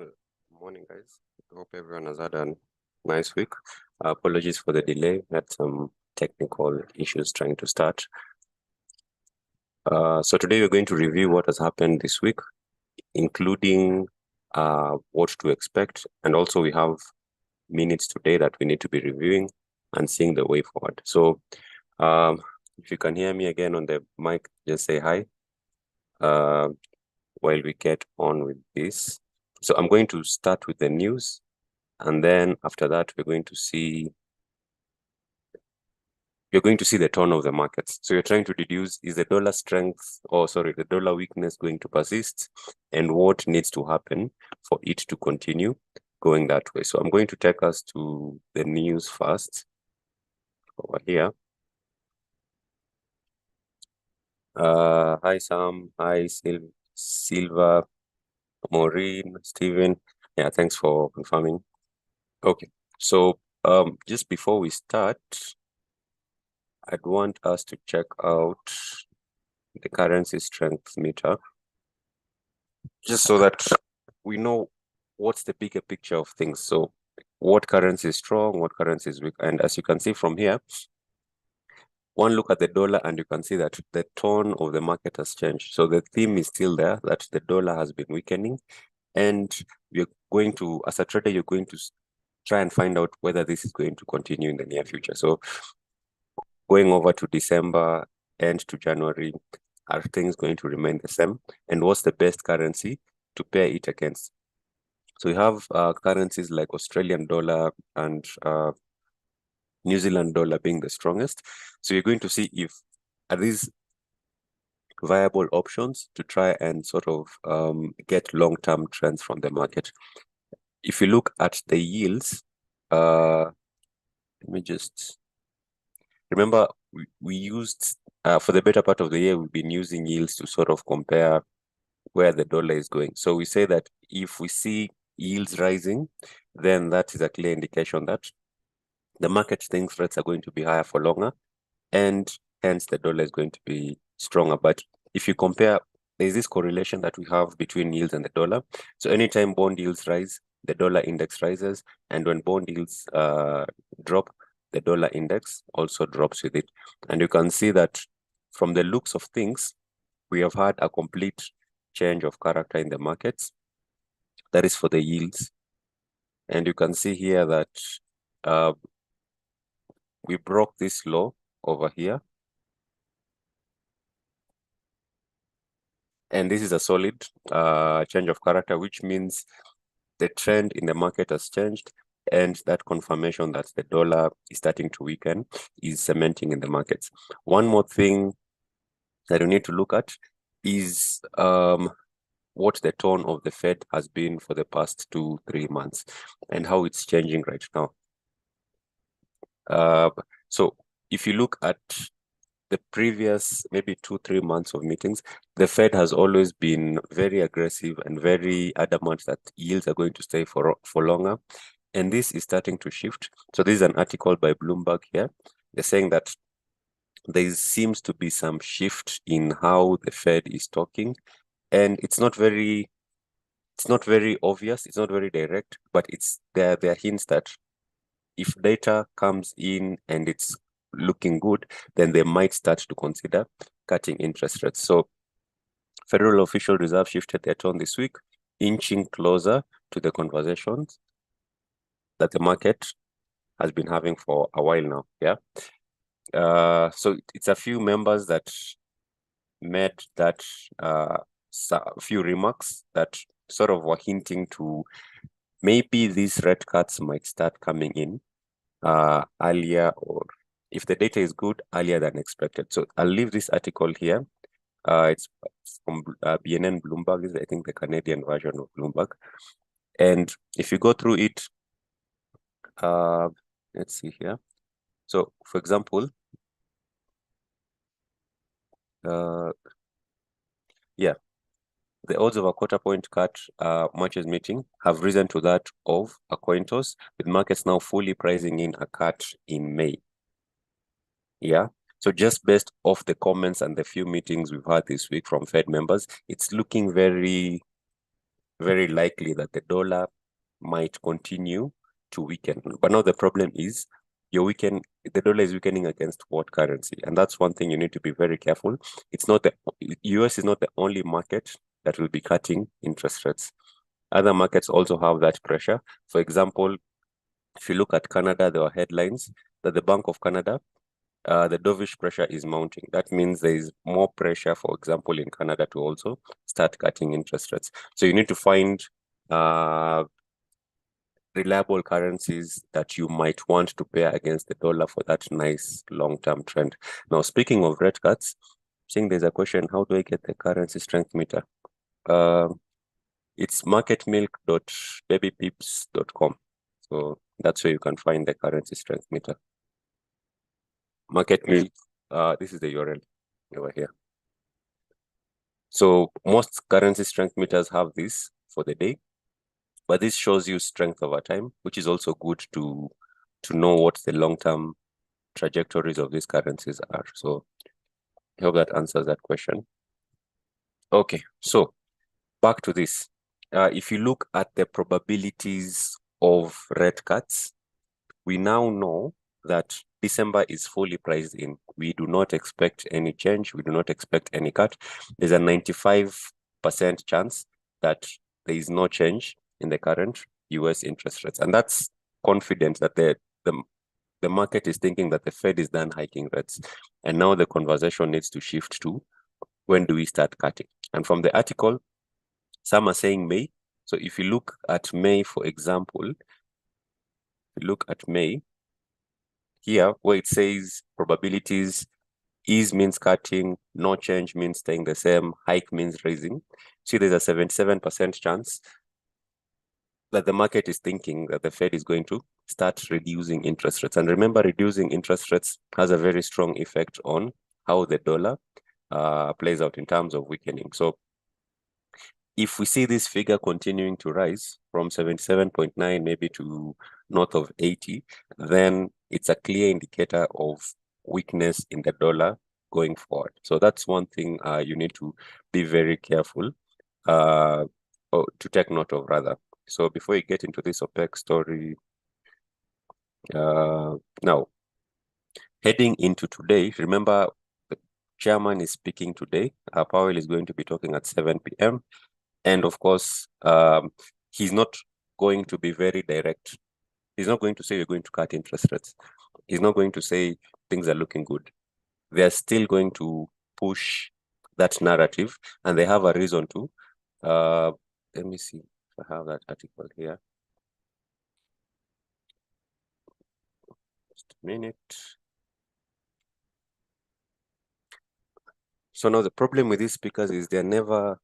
Good morning, guys. I hope everyone has had a nice week. Apologies for the delay. We had some technical issues trying to start. So today we're going to review what has happened this week, including what to expect. And also we have minutes today that we need to be reviewing and seeing the way forward. So if you can hear me again on the mic, just say hi while we get on with this. So I'm going to start with the news. And then after that, you're going to see the tone of the markets. So you're trying to deduce, is the dollar strength, the dollar weakness going to persist, and what needs to happen for it to continue going that way. So I'm going to take us to the news first over here. Hi, Sam. Hi, Silva, Maureen, Stephen. Yeah, thanks for confirming. Okay, so just before we start, I'd want us to check out the currency strength meter, just so that we know what's the bigger picture of things. So what currency is strong, what currency is weak. And as you can see from here, one look at the dollar and you can see that the tone of the market has changed. So the theme is still there, that the dollar has been weakening. And you're going to, as a trader, you're going to try and find out whether this is going to continue in the near future. So going over to December and to January, are things going to remain the same? And what's the best currency to pair it against? So we have currencies like Australian dollar and New Zealand dollar being the strongest. So you're going to see if are these viable options to try and sort of get long-term trends from the market. If you look at the yields, let me just remember we used for the better part of the year, we've been using yields to sort of compare where the dollar is going. So we say that if we see yields rising, then that is a clear indication that the market thinks rates are going to be higher for longer, and hence the dollar is going to be stronger. But if you compare, there's this correlation that we have between yields and the dollar. So anytime bond yields rise, the dollar index rises, and when bond yields drop, the dollar index also drops with it. And you can see that from the looks of things, we have had a complete change of character in the markets. That is for the yields. And you can see here that we broke this low over here. And this is a solid change of character, which means the trend in the market has changed, and that confirmation that the dollar is starting to weaken is cementing in the markets. One more thing that you need to look at is what the tone of the Fed has been for the past 2-3 months and how it's changing right now. So if you look at the previous maybe 2-3 months of meetings, the Fed has always been very aggressive and very adamant that yields are going to stay for longer. And this is starting to shift. So this is an article by Bloomberg here. They're saying that there seems to be some shift in how the Fed is talking. And it's not very obvious, it's not very direct, but there are hints that if data comes in and it's looking good, then they might start to consider cutting interest rates. So Federal Official Reserve shifted their tone this week, inching closer to the conversations that the market has been having for a while now. Yeah. So it's a few members that made that few remarks that sort of were hinting to maybe these rate cuts might start coming in earlier, or if the data is good, earlier than expected. So I'll leave this article here. It's from BNN Bloomberg, is I think the Canadian version of Bloomberg. And if you go through it, let's see here. So for example, yeah, the odds of a quarter point cut March's meeting have risen to that of a coin toss, with markets now fully pricing in a cut in May. Yeah. So just based off the comments and the few meetings we've had this week from Fed members, it's looking very very likely that the dollar might continue to weaken. But now the problem is the dollar is weakening against what currency? And that's one thing you need to be very careful. It's not the US is not the only market that will be cutting interest rates. Other markets also have that pressure. For example, if you look at Canada, there are headlines that the Bank of Canada, the dovish pressure is mounting. That means there is more pressure, for example, in Canada to also start cutting interest rates. So you need to find reliable currencies that you might want to pair against the dollar for that nice long-term trend. Now, speaking of rate cuts, seeing there's a question, how do I get the currency strength meter? It's marketmilk.babypips.com. So that's where you can find the currency strength meter. Market milk, this is the URL over here. So most currency strength meters have this for the day, but this shows you strength over time, which is also good to know what the long-term trajectories of these currencies are. So I hope that answers that question. Okay, so back to this. If you look at the probabilities of rate cuts, we now know that December is fully priced in. We do not expect any change. We do not expect any cut. There's a 95% chance that there is no change in the current US interest rates. And that's confident that the market is thinking that the Fed is done hiking rates. And now the conversation needs to shift to when do we start cutting? And from the article, some are saying May. So if you look at May, for example, look at May, here where it says probabilities, ease means cutting, no change means staying the same, hike means raising. See, there's a 77% chance that the market is thinking that the Fed is going to start reducing interest rates. And remember, reducing interest rates has a very strong effect on how the dollar plays out in terms of weakening. So if we see this figure continuing to rise from 77.9 maybe to north of 80, then it's a clear indicator of weakness in the dollar going forward. So that's one thing you need to be very careful or to take note of, rather. So before you get into this OPEC story, now, heading into today, remember the chairman is speaking today. Powell is going to be talking at 7 p.m. And of course, he's not going to be very direct. He's not going to say you're going to cut interest rates. He's not going to say things are looking good. They're still going to push that narrative, and they have a reason to. Let me see if I have that article here. Just a minute. So now the problem with these speakers is they never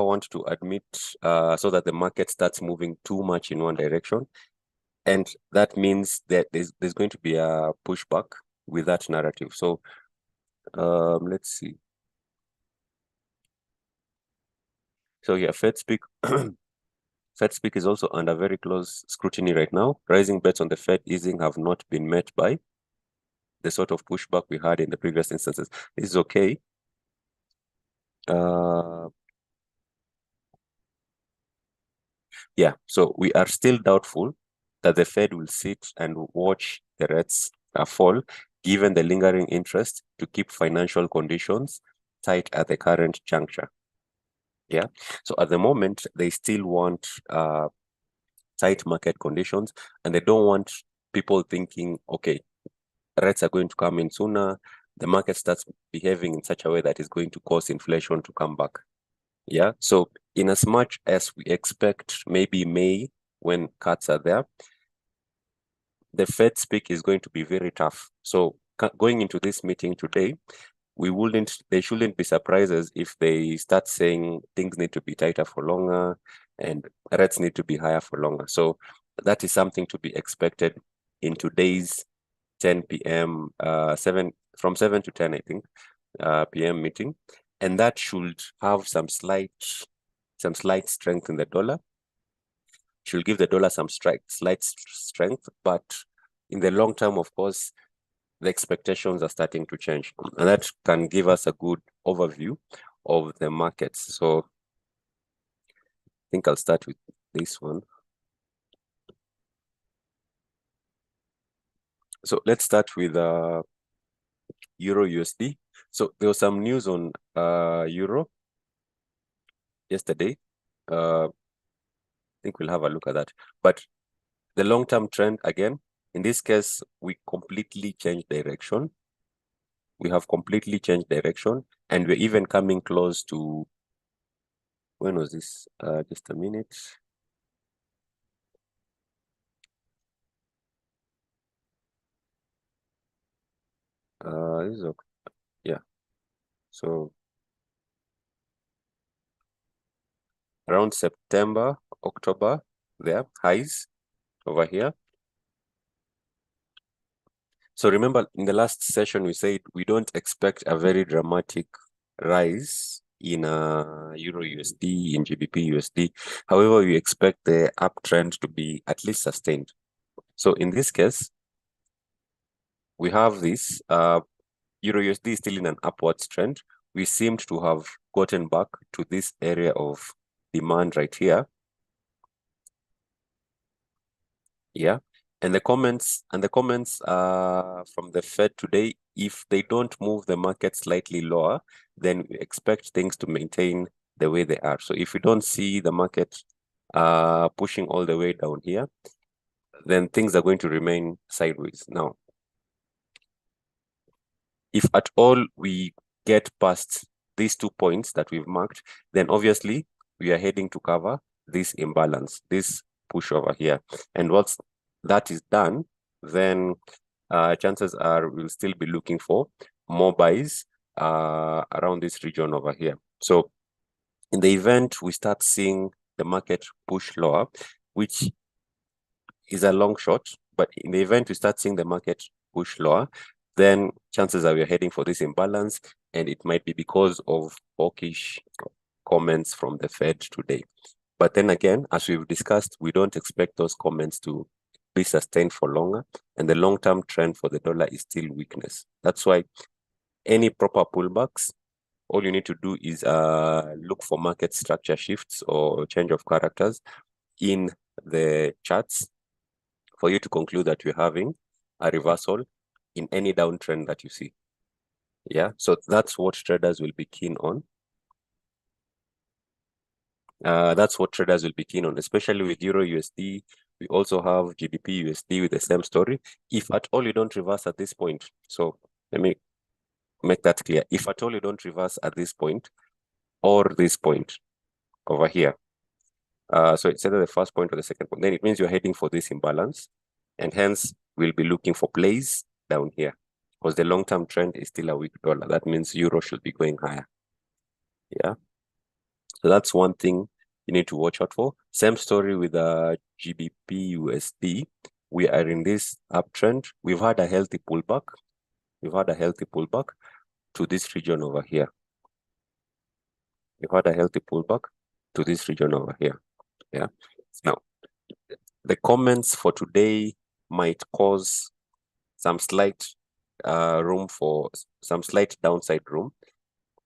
want to admit so that the market starts moving too much in one direction. And that means that there's going to be a pushback with that narrative. So let's see. So yeah, Fed speak is also under very close scrutiny right now. Rising bets on the Fed easing have not been met by the sort of pushback we had in the previous instances. This is okay. Yeah, so we are still doubtful that the Fed will sit and watch the rates fall, given the lingering interest to keep financial conditions tight at the current juncture. Yeah, so at the moment, they still want tight market conditions, and they don't want people thinking, okay, rates are going to come in sooner, the market starts behaving in such a way that is going to cause inflation to come back. Yeah, so in as much as we expect maybe May when cuts are there, the Fed speak is going to be very tough. So going into this meeting today, they shouldn't be surprises if they start saying things need to be tighter for longer and rates need to be higher for longer. So that is something to be expected in today's 10 p.m. From 7 to 10, I think, p.m. meeting. And that should have some slight strength in the dollar. Should give the dollar some slight strength, but in the long term, of course, the expectations are starting to change, and that can give us a good overview of the markets. So think I'll start with this one. So let's start with EURUSD. So there was some news on Euro yesterday. I think we'll have a look at that. But the long-term trend, again, in this case, we completely changed direction. We have completely changed direction, and we're even coming close to, when was this? Just a minute. This is okay. Yeah. So around September, October, there, highs over here. So remember, in the last session, we said we don't expect a very dramatic rise in EURUSD, in GBP USD. However, we expect the uptrend to be at least sustained. So in this case, we have this EURUSD is still in an upwards trend. We seemed to have gotten back to this area of demand right here. Yeah. And the comments from the Fed today, if they don't move the market slightly lower, then we expect things to maintain the way they are. So if we don't see the market pushing all the way down here, then things are going to remain sideways. Now, if at all we get past these 2 points that we've marked, then obviously we are heading to cover this imbalance, this push over here. And once that is done, then chances are we'll still be looking for more buys around this region over here. So in the event we start seeing the market push lower, which is a long shot, but in the event we start seeing the market push lower, then chances are we're heading for this imbalance, and it might be because of hawkish comments from the Fed today. But then again, as we've discussed, we don't expect those comments to be sustained for longer, and the long-term trend for the dollar is still weakness. That's why any proper pullbacks, all you need to do is look for market structure shifts or change of characters in the charts for you to conclude that you're having a reversal in any downtrend that you see. Yeah, so that's what traders will be keen on. That's what traders will be keen on, especially with EURUSD. We also have GBP USD with the same story. If at all you don't reverse at this point, so let me make that clear. If at all you don't reverse at this point or this point over here, so it's either the first point or the second point, then it means you're heading for this imbalance, and hence we'll be looking for plays down here because the long-term trend is still a weak dollar. That means euro should be going higher. Yeah. So that's one thing you need to watch out for. Same story with GBP USD. We are in this uptrend. We've had a healthy pullback. We've had a healthy pullback to this region over here. We've had a healthy pullback to this region over here. Yeah. Now, the comments for today might cause some slight room for some slight downside room.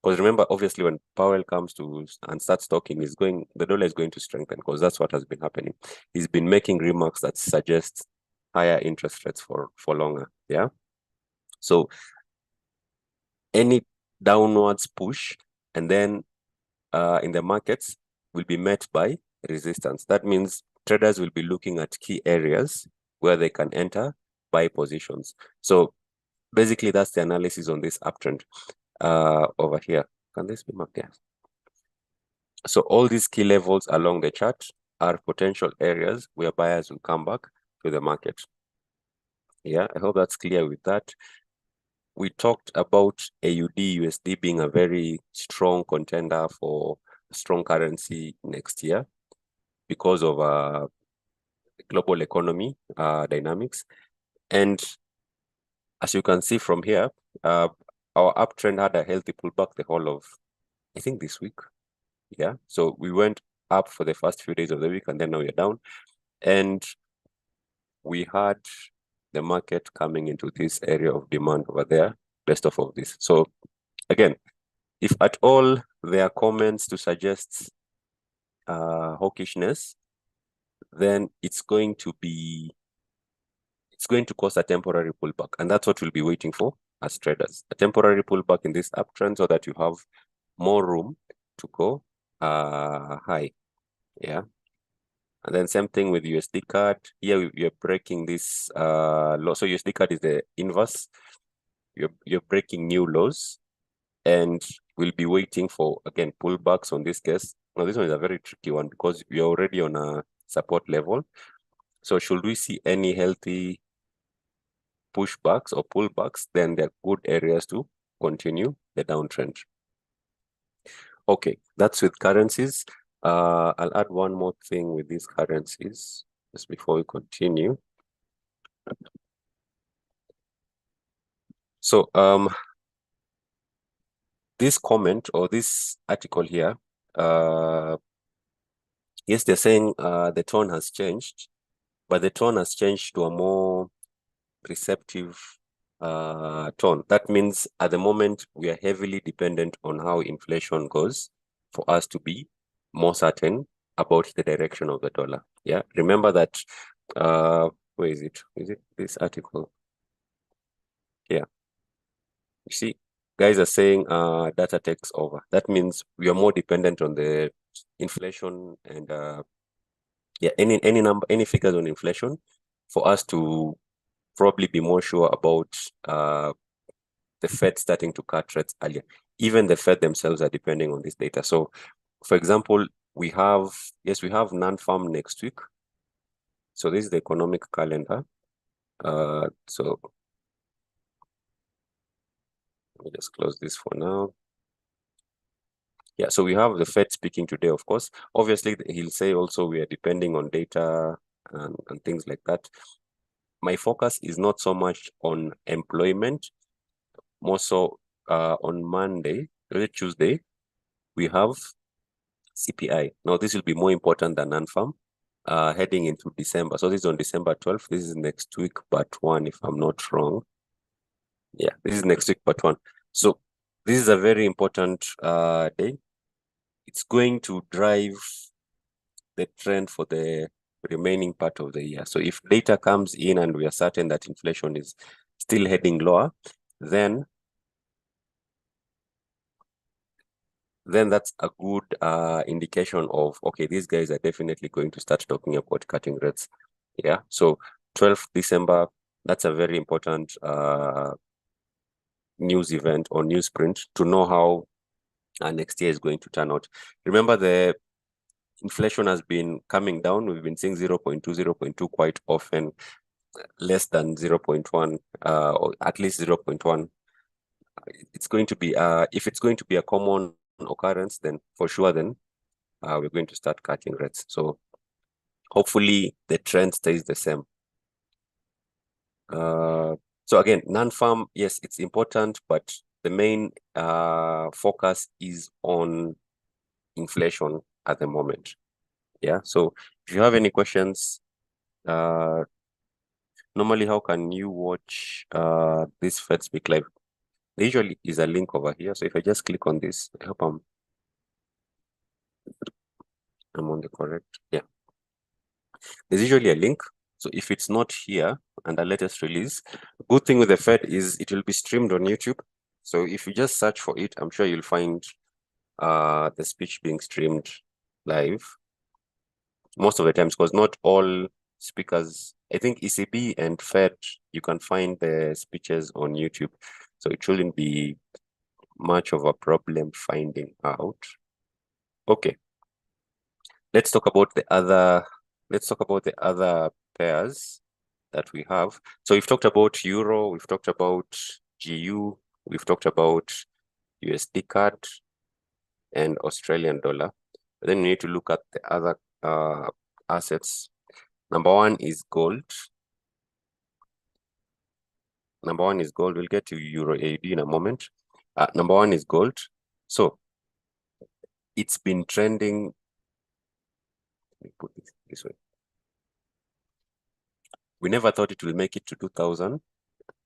Because remember, obviously, when Powell comes to and starts talking, the dollar is going to strengthen because that's what has been happening. He's been making remarks that suggest higher interest rates for longer. Yeah. So any downwards push and then in the markets will be met by resistance. That means traders will be looking at key areas where they can enter buy positions. So basically, that's the analysis on this uptrend over here. Can this be marked? Yes. So all these key levels along the chart are potential areas where buyers will come back to the market. Yeah, I hope that's clear with that. We talked about AUD USD being a very strong contender for strong currency next year because of global economy dynamics. And as you can see from here, our uptrend had a healthy pullback the whole of, I think, this week. Yeah, so we went up for the first few days of the week, and then now we're down. And we had the market coming into this area of demand over there based off of this. So again, if at all there are comments to suggest hawkishness, then it's going to cause a temporary pullback, and that's what we'll be waiting for as traders, a temporary pullback in this uptrend so that you have more room to go high. Yeah. And then same thing with USD CAD. Here you're breaking this low. So USD CAD is the inverse. You're breaking new lows, and we'll be waiting for, again, pullbacks on this case. Now this one is a very tricky one because we're already on a support level. So should we see any healthy pushbacks or pullbacks, then they're good areas to continue the downtrend. Okay, that's with currencies. I'll add one more thing with these currencies just before we continue. So this comment or this article here, yes, they're saying the tone has changed, but the tone has changed to a more receptive tone. That means at the moment we are heavily dependent on how inflation goes for us to be more certain about the direction of the dollar. Yeah, remember that. Where is it? Is it this article? Yeah, you see, guys are saying data takes over. That means we are more dependent on the inflation and yeah, any figures on inflation for us to probably be more sure about the Fed starting to cut rates earlier. Even the Fed themselves are depending on this data. So, for example, we have non-farm next week. So this is the economic calendar. So let me just close this for now. Yeah, so we have the Fed speaking today, of course. Obviously, he'll say also we are depending on data and things like that. My focus is not so much on employment, more so on Monday, Tuesday, we have CPI. Now, this will be more important than non-farm heading into December. So this is on December 12th. This is next week, part 1, if I'm not wrong. Yeah, this is next week, part 1. So this is a very important day. It's going to drive the trend for the remaining part of the year. So if data comes in and we are certain that inflation is still heading lower, then that's a good indication of, okay, these guys are definitely going to start talking about cutting rates. Yeah, so 12th December, that's a very important news event or newsprint to know how next year is going to turn out. Remember, the inflation has been coming down. We've been seeing 0.2, 0.2 quite often, less than 0.1, or at least 0.1. It's going to be, if it's going to be a common occurrence, then for sure, then we're going to start cutting rates. So hopefully the trend stays the same. So again, non-farm, yes, it's important, but the main focus is on inflation at the moment. Yeah, so if you have any questions, normally how can you watch this Fed Speak Live? There usually is a link over here. So if I just click on this, I hope I'm on the correct, yeah. There's usually a link. So if it's not here and the latest release, good thing with the Fed is it will be streamed on YouTube. So if you just search for it, I'm sure you'll find the speech being streamed live most of the times, because not all speakers, I think ECB and Fed, you can find the speeches on YouTube. So it shouldn't be much of a problem finding out. Okay. Let's talk about the other pairs that we have. So we've talked about Euro, we've talked about GU, we've talked about USD CAD and Australian dollar. But then we need to look at the other assets. Number one is gold. We'll get to EURUSD in a moment. Number one is gold. So it's been trending. Let me put this way. We never thought it will make it to 2000,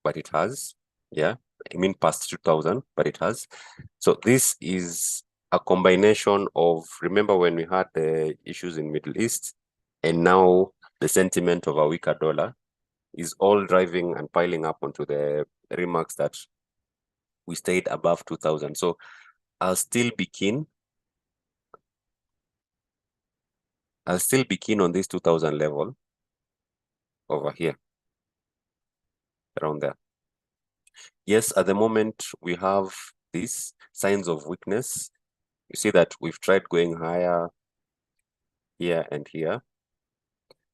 but it has. Yeah, I mean past 2000, but it has. So this is a combination of, remember when we had the issues in Middle East, and now the sentiment of a weaker dollar is all driving and piling up onto the remarks that we stayed above 2000. So I'll still be keen on this 2000 level over here, around there. Yes, at the moment we have these signs of weakness. You see that we've tried going higher here and here,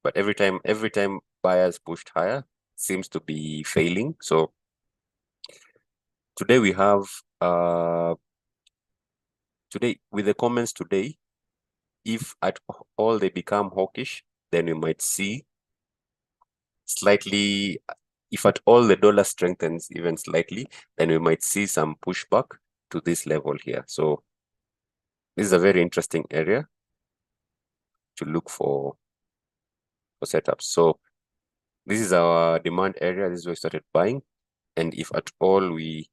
but every time buyers pushed higher, seems to be failing. So today we have today with the comments today, if at all they become hawkish, then we might see slightly, if at all the dollar strengthens even slightly, then we might see some pushback to this level here. So this is a very interesting area to look for setups. So this is our demand area. This is where we started buying. And if at all we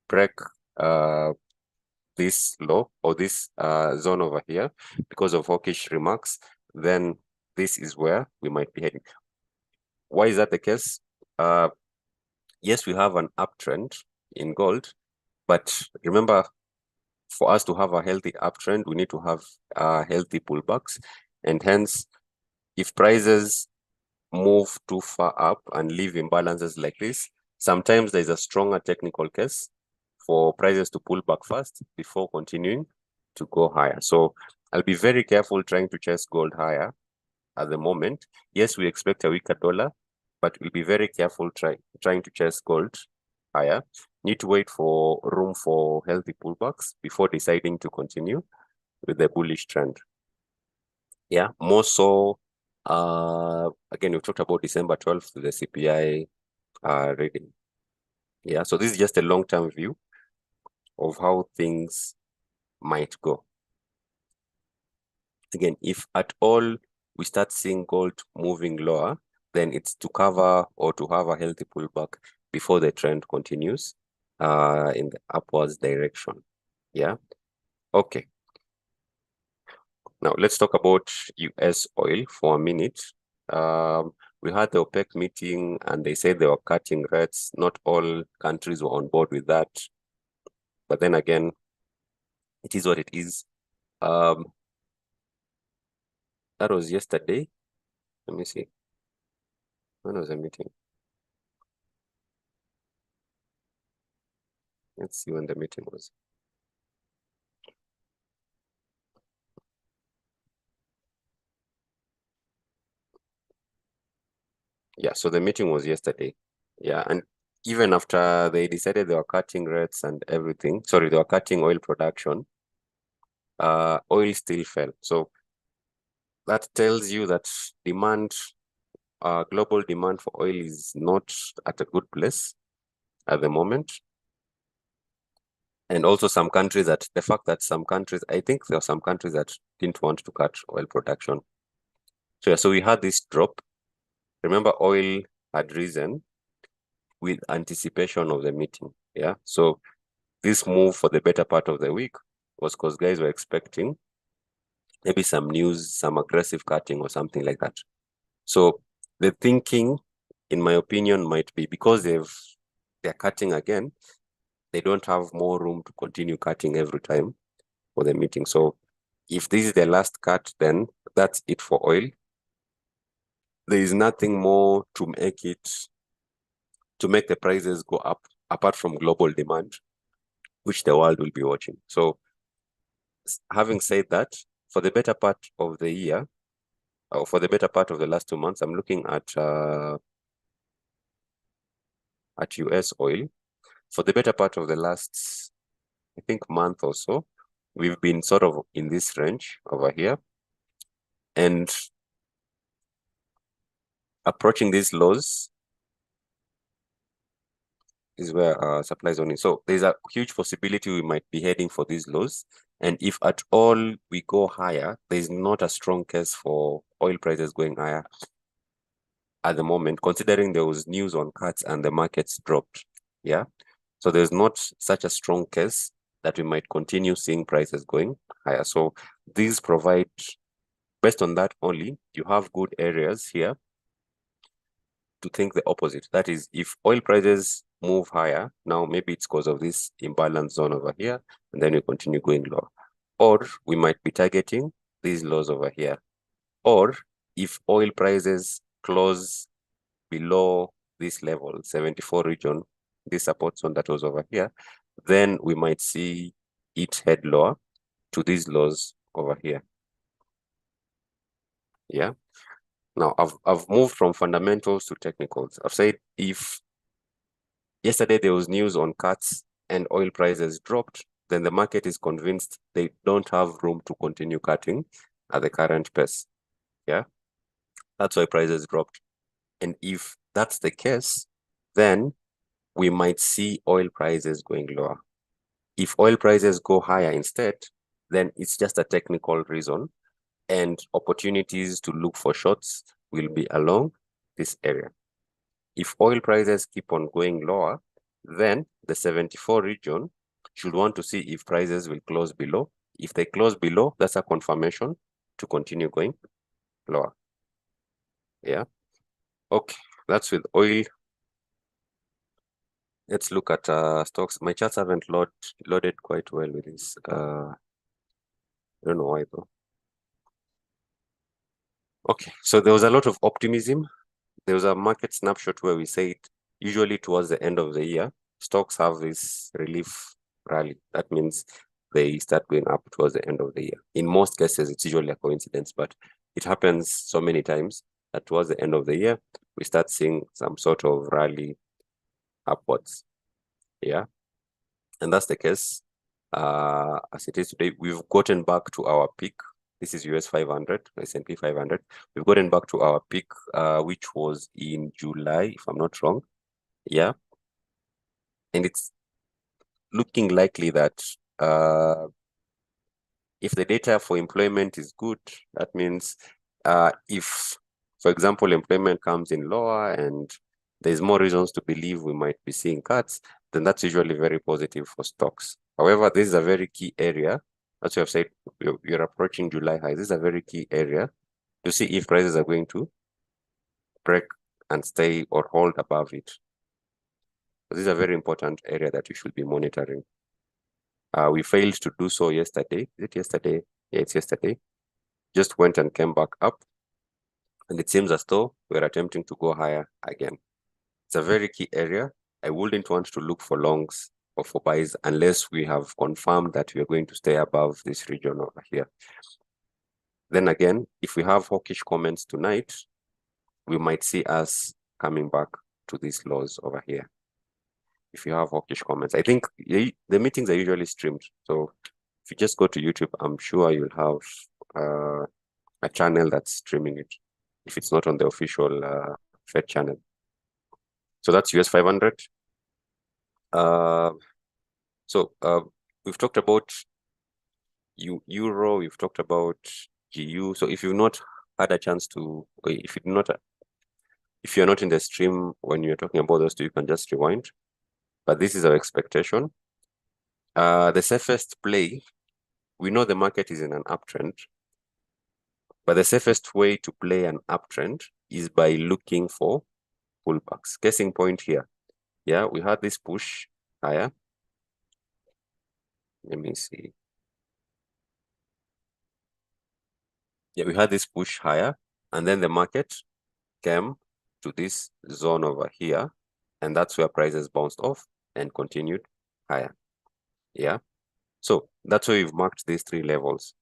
break this low or this zone over here because of hawkish remarks, then this is where we might be heading. Why is that the case? Yes, we have an uptrend in gold, but remember, for us to have a healthy uptrend, we need to have healthy pullbacks. And hence, if prices move too far up and leave imbalances like this, sometimes there's a stronger technical case for prices to pull back first before continuing to go higher. So I'll be very careful trying to chase gold higher at the moment. Yes, we expect a weaker dollar, but we'll be very careful trying to chase gold higher. Need to wait for room for healthy pullbacks before deciding to continue with the bullish trend. Yeah, more so, again, we've talked about December 12th, the CPI reading. Yeah, so this is just a long-term view of how things might go. Again, if at all we start seeing gold moving lower, then it's to cover or to have a healthy pullback before the trend continues in the upwards direction. Yeah, okay. Now let's talk about US oil for a minute. We had the OPEC meeting and they said they were cutting rates. Not all countries were on board with that. But then again, it is what it is. That was yesterday. Let me see. When was the meeting? Let's see when the meeting was. Yeah, so the meeting was yesterday. Yeah, and even after they decided they were cutting rates and everything, sorry, they were cutting oil production, oil still fell. So that tells you that demand, global demand for oil is not at a good place at the moment. And also some countries that, the fact that some countries, I think there are some countries that didn't want to cut oil production. So yeah, so we had this drop. Remember, oil had risen with anticipation of the meeting. Yeah, so this move for the better part of the week was because guys were expecting maybe some news, some aggressive cutting or something like that. So the thinking, in my opinion, might be because they're cutting again, they don't have more room to continue cutting every time for the meeting. So if this is the last cut, then that's it for oil. There is nothing more to make the prices go up apart from global demand, which the world will be watching. So having said that, for the better part of the year, or for the better part of the last 2 months, I'm looking at US oil. For the better part of the last, I think, month or so, we've been sort of in this range over here. And approaching these lows is where supply zone is. So there's a huge possibility we might be heading for these lows. And if at all we go higher, there's not a strong case for oil prices going higher at the moment, considering there was news on cuts and the markets dropped. Yeah. So there's not such a strong case that we might continue seeing prices going higher. So these provide, based on that only, you have good areas here to think the opposite. That is, if oil prices move higher, now maybe it's because of this imbalance zone over here, and then we continue going lower. Or we might be targeting these lows over here. Or if oil prices close below this level, 74 region, this support zone that was over here, then we might see it head lower to these lows over here. Yeah. Now I've moved from fundamentals to technicals. I've said if yesterday there was news on cuts and oil prices dropped, then the market is convinced they don't have room to continue cutting at the current pace. Yeah. That's why prices dropped. And if that's the case, then we might see oil prices going lower. If oil prices go higher instead, then it's just a technical reason, and opportunities to look for shorts will be along this area. If oil prices keep on going lower, then the 74 region should want to see if prices will close below. If they close below, that's a confirmation to continue going lower. Yeah. Okay, that's with oil. Let's look at stocks. My charts haven't loaded quite well with this. I don't know why though. Okay, so there was a lot of optimism. There was a market snapshot where we said usually towards the end of the year, stocks have this relief rally. That means they start going up towards the end of the year. In most cases, it's usually a coincidence, but it happens so many times that towards the end of the year, we start seeing some sort of rally upwards. Yeah. And that's the case. As it is today, we've gotten back to our peak. This is US 500, S&P 500. We've gotten back to our peak, which was in July, if I'm not wrong. Yeah. And it's looking likely that if the data for employment is good, that means if, for example, employment comes in lower and there's more reasons to believe we might be seeing cuts, then that's usually very positive for stocks. However, this is a very key area. As you have said, you're approaching July highs. This is a very key area to see if prices are going to break and stay or hold above it. This is a very important area that you should be monitoring. We failed to do so yesterday. Is it yesterday? Yeah, it's yesterday. Just went and came back up. And it seems as though we're attempting to go higher again. It's a very key area. I wouldn't want to look for longs or for buys unless we have confirmed that we're going to stay above this region over here. Then again, if we have hawkish comments tonight, we might see us coming back to these lows over here. If you have hawkish comments, I think the meetings are usually streamed. So if you just go to YouTube, I'm sure you'll have a channel that's streaming it, if it's not on the official Fed channel. So that's US 500. We've talked about Euro, we've talked about GU. So if you've not had a chance to, if you're not in the stream when you're talking about those two, you can just rewind. But this is our expectation. The safest play, we know the market is in an uptrend, but the safest way to play an uptrend is by looking for pullbacks. Case in point here. Yeah, we had this push higher. Let me see. Yeah, we had this push higher, and then the market came to this zone over here, and that's where prices bounced off and continued higher. Yeah, so that's why we've marked these three levels.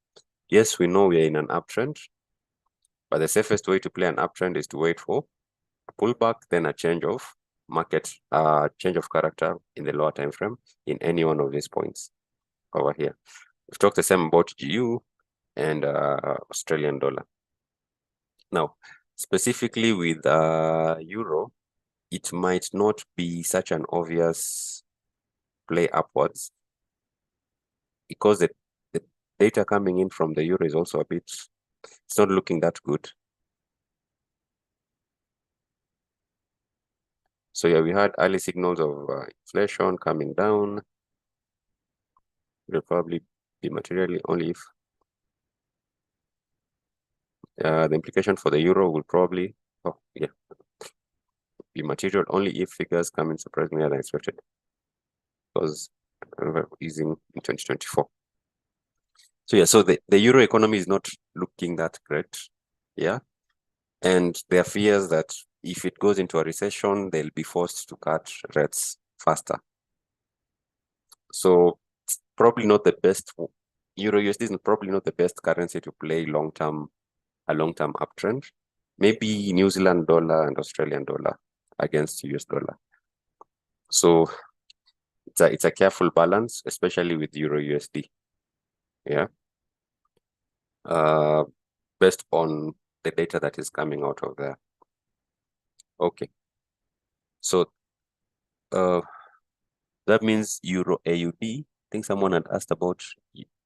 Yes, we know we're in an uptrend, but the safest way to play an uptrend is to wait for a pullback, then a change of market, change of character in the lower time frame in any one of these points over here. We've talked the same about GU and Australian dollar. Now, specifically with Euro, it might not be such an obvious play upwards because the data coming in from the Euro is also a bit, it's not looking that good. So yeah, we had early signals of inflation coming down. will probably be materially only if the implication for the euro will probably be material only if figures come in surprisingly higher than expected, because easing in 2024. So yeah, so the euro economy is not looking that great. Yeah. And there are fears that if it goes into a recession, they'll be forced to cut rates faster. So it's probably not the best. Euro USD is probably not the best currency to play a long-term uptrend. Maybe New Zealand dollar and Australian dollar against US dollar. So it's a careful balance, especially with Euro USD. Yeah. Based on the data that is coming out of there. Okay. So that means Euro AUD. I think someone had asked about,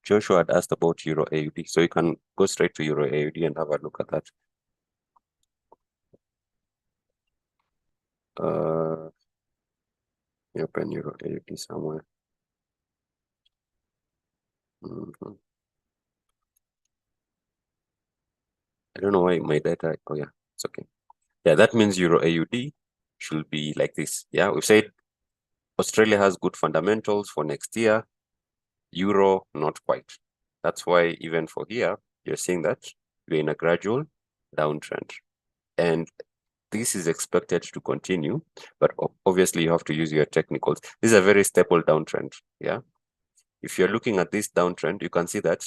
Joshua had asked about Euro AUD. So you can go straight to Euro AUD and have a look at that. Open Euro AUD somewhere. I don't know why my data, oh yeah, it's okay. Yeah, that means Euro AUD should be like this. Yeah, we've said Australia has good fundamentals for next year. Euro, not quite. That's why even for here, you're seeing that we're in a gradual downtrend. And this is expected to continue, but obviously you have to use your technicals. This is a very stable downtrend. Yeah. If you're looking at this downtrend, you can see that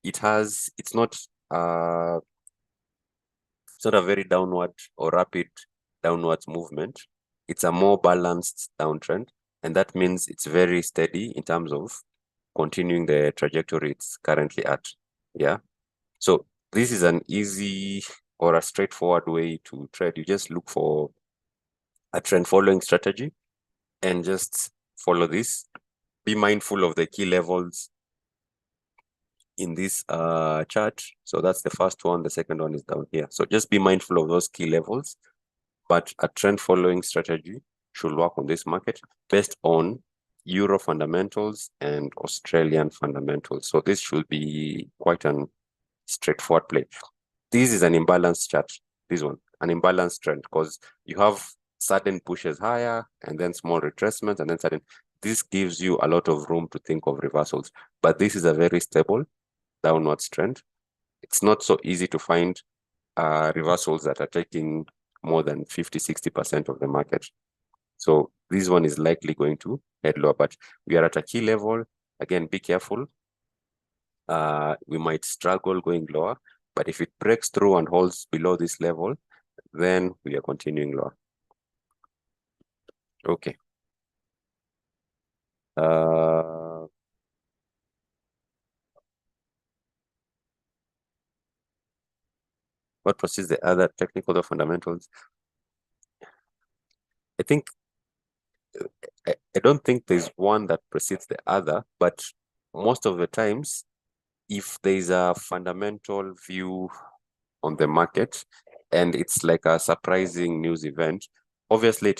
it's not a very downward or rapid downwards movement. It's a more balanced downtrend. And that means it's very steady in terms of continuing the trajectory it's currently at. Yeah. So this is an easy or a straightforward way to trade. You just look for a trend following strategy and just follow this. Be mindful of the key levels in this chart. So that's the first one. The second one is down here. So just be mindful of those key levels. But a trend following strategy should work on this market based on Euro fundamentals and Australian fundamentals. So this should be quite an straightforward play. This is an imbalanced chart. This one, an imbalanced trend, because you have sudden pushes higher and then small retracements and then sudden. This gives you a lot of room to think of reversals. But this is a very stable downwards trend. It's not so easy to find reversals that are taking more than 50-60% of the market. So this one is likely going to head lower, but we are at a key level. Again, be careful. We might struggle going lower, but if it breaks through and holds below this level, then we are continuing lower. Okay. What precedes the other technical or fundamentals? I don't think there's one that precedes the other, but most of the times, if there's a fundamental view on the market and it's like a surprising news event, obviously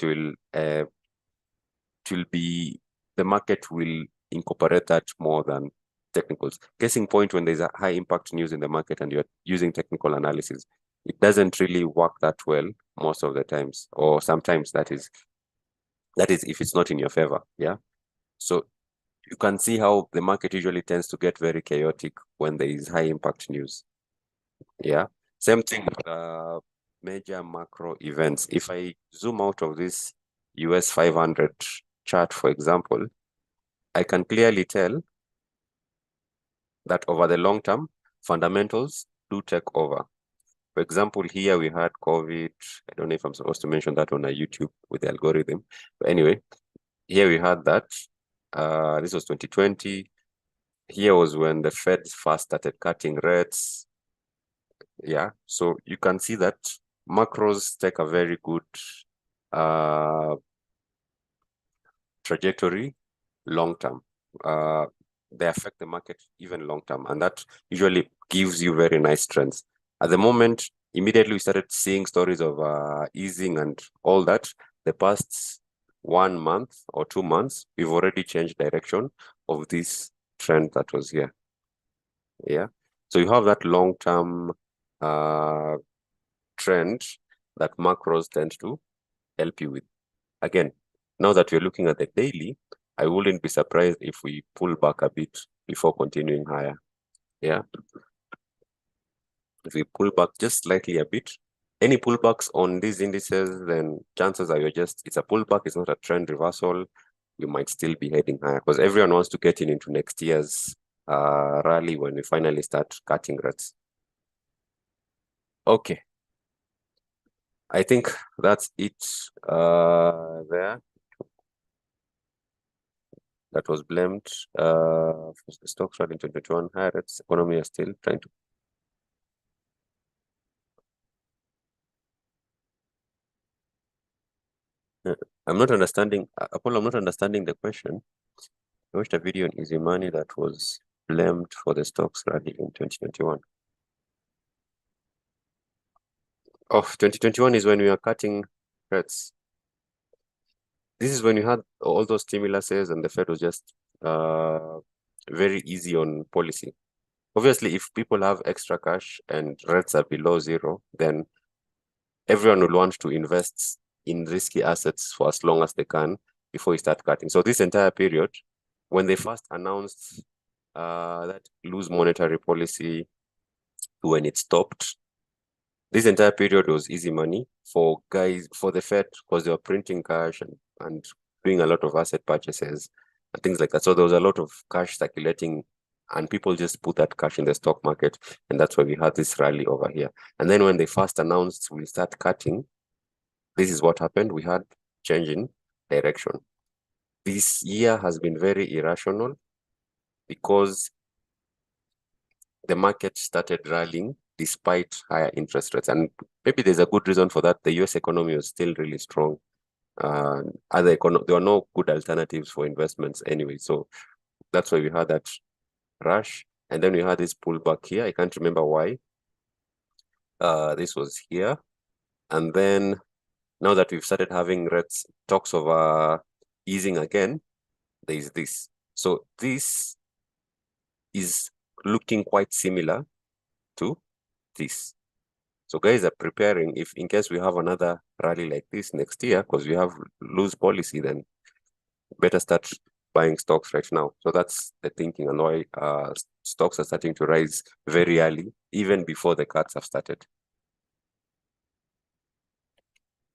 the market will incorporate that more than technicals. Case in point, when there's a high impact news in the market and you're using technical analysis, it doesn't really work that well most of the times, or sometimes that is if it's not in your favor. Yeah. So you can see how the market usually tends to get very chaotic when there is high impact news. Yeah. Same thing with major macro events. If I zoom out of this US 500 chart, for example, I can clearly tell that over the long term, fundamentals do take over. For example, here we had COVID. I don't know if I'm supposed to mention that on a YouTube with the algorithm. But anyway, here we had that. This was 2020. Here was when the Fed first started cutting rates. Yeah, so you can see that macros take a very good trajectory long term. They affect the market even long term, and that usually gives you very nice trends. At the moment, immediately we started seeing stories of easing and all that. The past 1 month or 2 months, we've already changed direction of this trend that was here. Yeah. So you have that long-term trend that macros tend to help you with. Again, now that we're looking at the daily, I wouldn't be surprised if we pull back a bit before continuing higher. Yeah. If we pull back just slightly a bit, any pullbacks on these indices, then chances are it's a pullback, it's not a trend reversal. You might still be heading higher because everyone wants to get into next year's rally when we finally start cutting rates. Okay. I think that's it there. That was blamed for the stocks rally in 2021. Higher rates, economy are still trying to. I'm not understanding, Apollo, I'm not understanding the question. I watched a video on Easy Money that was blamed for the stocks rally in 2021. Oh, 2021 is when we are cutting rates. This is when you had all those stimuluses and the Fed was just very easy on policy. Obviously, if people have extra cash and rates are below zero, then everyone will want to invest in risky assets for as long as they can before you start cutting. So this entire period, when they first announced that loose monetary policy, when it stopped, this entire period was easy money for the Fed because they were printing cash and doing a lot of asset purchases and things like that. So there was a lot of cash circulating and people just put that cash in the stock market. And that's why we had this rally over here. And then when they first announced we'll start cutting, this is what happened. We had change in direction. This year has been very irrational because the market started rallying despite higher interest rates. And maybe there's a good reason for that. The US economy was still really strong. There were no good alternatives for investments anyway. So that's why we had that rush. And then we had this pullback here. I can't remember why. This was here. And then now that we've started having rates, talks of easing again, there is this. So this is looking quite similar to this. So guys are preparing if in case we have another rally like this next year, because we have loose policy, then better start buying stocks right now. So that's the thinking and why stocks are starting to rise very early, even before the cuts have started.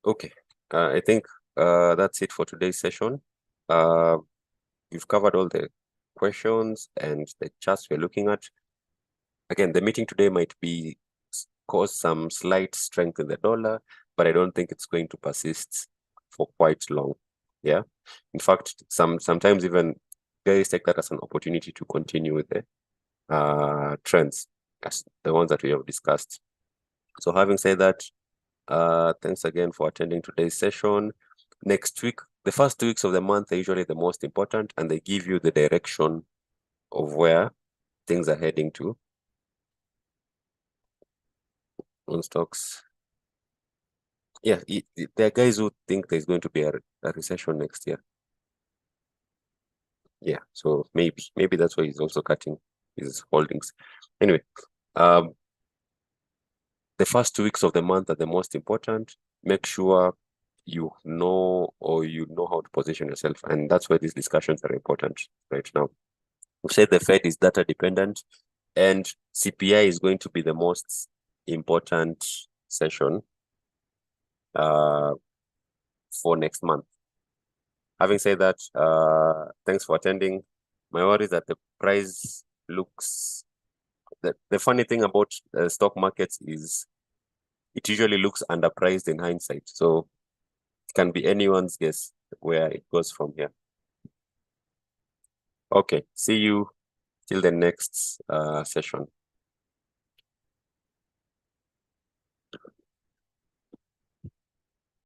Okay, I think that's it for today's session. We've covered all the questions and the charts we're looking at. Again, the meeting today might be cause some slight strength in the dollar, but I don't think it's going to persist for quite long. Yeah. In fact, sometimes even guys take that as an opportunity to continue with the trends, as the ones that we have discussed. So having said that, thanks again for attending today's session. Next week, the first 2 weeks of the month are usually the most important, and they give you the direction of where things are heading to on stocks. Yeah, there are guys who think there's going to be a recession next year. Yeah, so maybe that's why he's also cutting his holdings. Anyway, the first 2 weeks of the month are the most important. Make sure you know how to position yourself, and that's why these discussions are important right now. We said the Fed is data dependent, and CPI is going to be the most important session for next month. Having said that, thanks for attending. My worry is that the price looks... The funny thing about stock markets is it usually looks underpriced in hindsight. So it can be anyone's guess where it goes from here. Okay, see you till the next session.